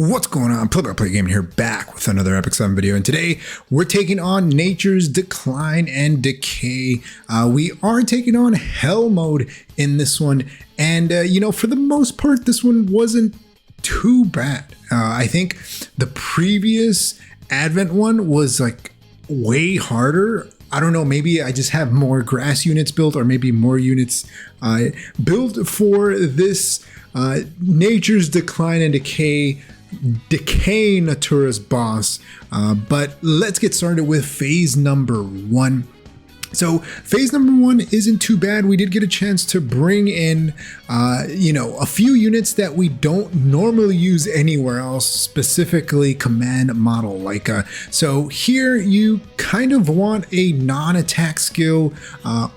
What's going on? Play Gaming here, back with another Epic 7 video, and today we're taking on Nature's Decline and Decay. We are taking on Hell mode in this one, and for the most part, this one wasn't too bad. I think the previous Advent one was like way harder. I don't know, maybe I just have more grass units built, or maybe more units built for this Nature's Decline and Decaying Naturas boss. But let's get started with phase number 1. So phase number 1 isn't too bad. We did get a chance to bring in, a few units that we don't normally use anywhere else, specifically command model Leica. So here you kind of want a non-attack skill,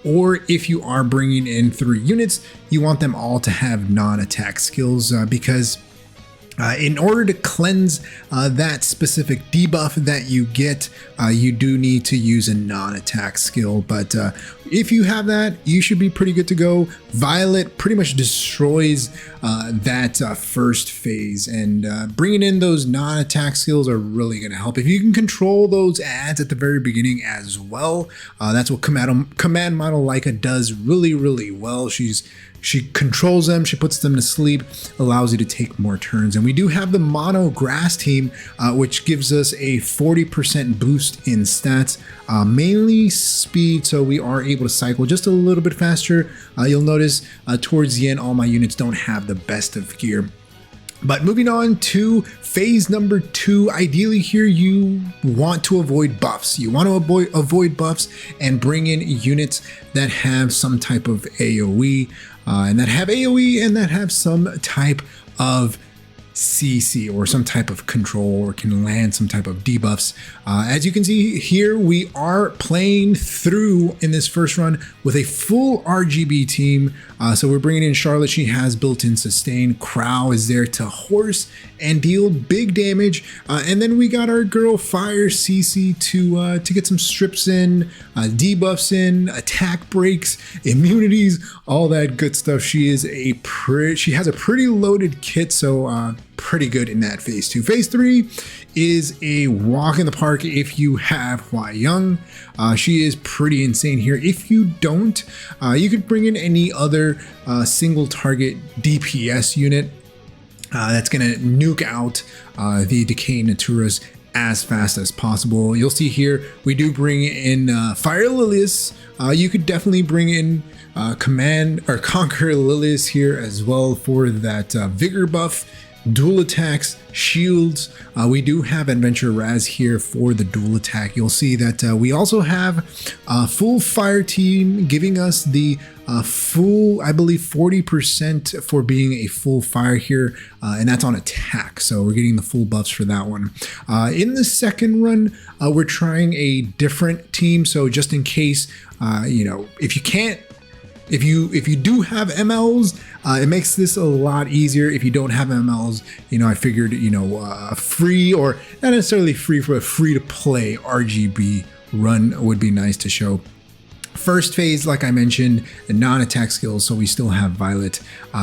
or if you are bringing in 3 units, you want them all to have non-attack skills, because in order to cleanse that specific debuff that you get, you do need to use a non-attack skill. But if you have that, you should be pretty good to go. Violet pretty much destroys that first phase, and bringing in those non-attack skills are really going to help. If you can control those ads at the very beginning as well, that's what command model Leica does really well. She controls them, she puts them to sleep, allows you to take more turns. And we do have the mono grass team, which gives us a 40% boost in stats, mainly speed, so we are able to cycle just a little bit faster. You'll notice towards the end, all my units don't have the best of gear. But moving on to phase number 2, ideally here you want to avoid buffs. You want to avoid buffs and bring in units that have some type of AoE, and that have some type of CC or some type of control, or can land some type of debuffs. As you can see here, we are playing through in this first run with a full RGB team. So we're bringing in Charlotte. She has built-in sustain. Crow is there to horse and deal big damage. And then we got our girl Fire CC to get some strips in, debuffs in, attack breaks, immunities, all that good stuff. She has a pretty loaded kit, so pretty good in that phase 2. Phase 3 is a walk in the park if you have Hua Young. She is pretty insane here. If you don't, you could bring in any other single target DPS unit that's gonna nuke out the Decaying Naturas as fast as possible. You'll see here we do bring in Fire Lilius. You could definitely bring in Command or Conquer Lilius here as well for that vigor buff, dual attacks, shields. We do have Adventure Raz here for the dual attack. You'll see that we also have a full fire team giving us the full, I believe, 40% for being a full fire here, and that's on attack. So we're getting the full buffs for that one. In the second run, we're trying a different team. So just in case, if you do have MLs, it makes this a lot easier. If you don't have MLs, I figured, free, or not necessarily free, but free to play RGB run would be nice to show. First phase, like I mentioned, non-attack skills, so we still have Violet.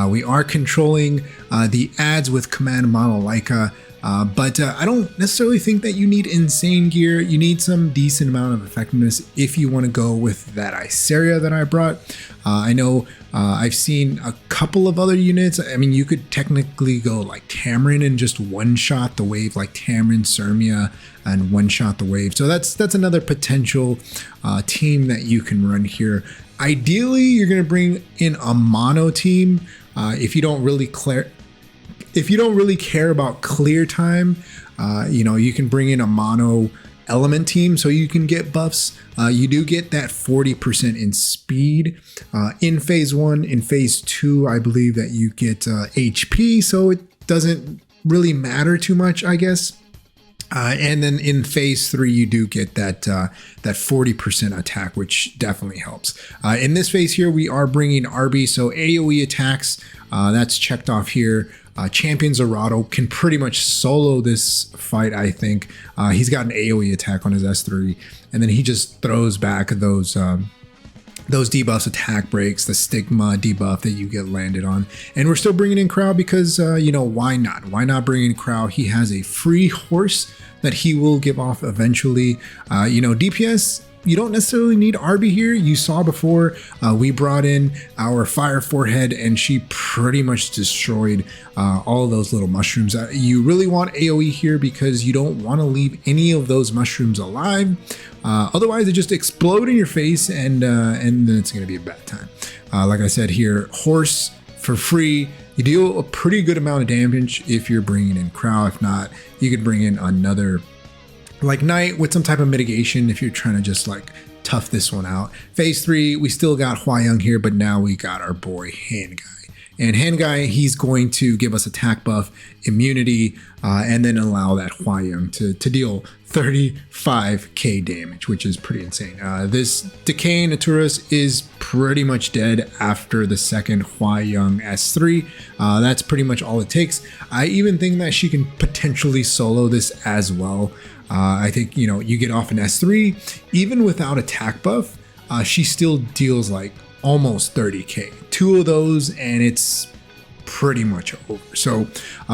We are controlling the ads with command model Leica. But I don't necessarily think that you need insane gear. You need some decent amount of effectiveness if you want to go with that Iceria that I brought. I know I've seen a couple of other units. I mean, you could technically go like Tamarin and just one-shot the wave, like Tamarin, Sirmia, and one-shot the wave. So that's another potential team that you can run here. Ideally, you're going to bring in a mono team if you don't really care about clear time. You can bring in a mono element team so you can get buffs. You do get that 40% in speed in phase 1. In phase 2, I believe that you get HP, so it doesn't really matter too much, I guess. And then in phase 3, you do get that 40% attack, which definitely helps. In this phase here, we are bringing RB, so AoE attacks, that's checked off here. Champion Zerato can pretty much solo this fight, I think. He's got an AoE attack on his S3, and then he just throws back those those debuffs, attack breaks, the stigma debuff that you get landed on. And we're still bringing in Crow because, you know, why not? Why not bring in Crow? He has a free horse that he will give off eventually. You know, DPS, you don't necessarily need RB here. You saw before we brought in our Fire Forehead and she pretty much destroyed all of those little mushrooms. You really want AoE here because you don't want to leave any of those mushrooms alive. Otherwise, they just explode in your face and then it's going to be a bad time. Like I said here, horse for free. You deal a pretty good amount of damage if you're bringing in Crow. If not, you could bring in another like Knight with some type of mitigation if you're trying to just like tough this one out. Phase 3, we still got Hua Young here, but now we got our boy Hand Guy. And Hand Guy, he's going to give us attack buff, immunity, and then allow that Hua Young to deal 35k damage, which is pretty insane. This Decaying Naturas is pretty much dead after the second Hua Young S3. That's pretty much all it takes. I even think that she can potentially solo this as well. I think, you know, you get off an S3, even without attack buff, she still deals like almost 30k. 2 of those and it's pretty much over. So,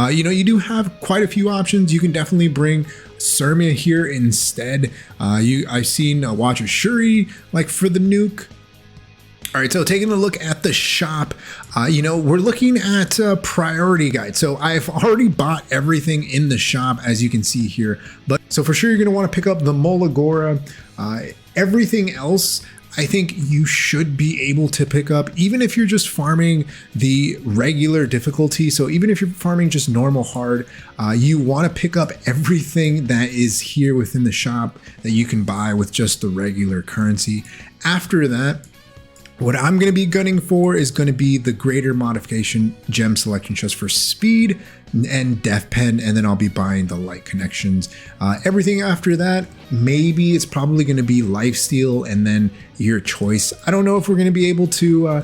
you know, you do have quite a few options. You can definitely bring Surmia here instead. I've seen Watcher Shuri like for the nuke. All right, so taking a look at the shop, you know, we're looking at priority guide. So I've already bought everything in the shop, as you can see here. But so for sure, you're going to want to pick up the Molagora. Everything else, I think you should be able to pick up, even if you're just farming the regular difficulty. So even if you're farming just normal hard, you want to pick up everything that is here within the shop that you can buy with just the regular currency. After that, what I'm going to be gunning for is going to be the greater modification gem selection chest for speed and death pen, and then I'll be buying the light connections. Everything after that, maybe it's probably going to be lifesteal and then your choice. I don't know if we're going to be able to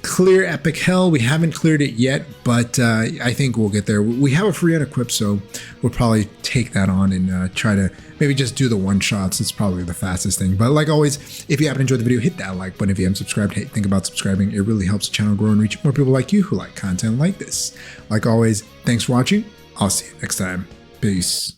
clear Epic Hell. We haven't cleared it yet, but I think we'll get there. We have a free unequip, so we'll probably take that on and try to maybe just do the one shots. It's probably the fastest thing. But like always, if you haven't enjoyed the video, hit that like button. If you haven't subscribed, hey, think about subscribing. It really helps the channel grow and reach more people like you who like content like this. Like always, thanks for watching. I'll see you next time. Peace.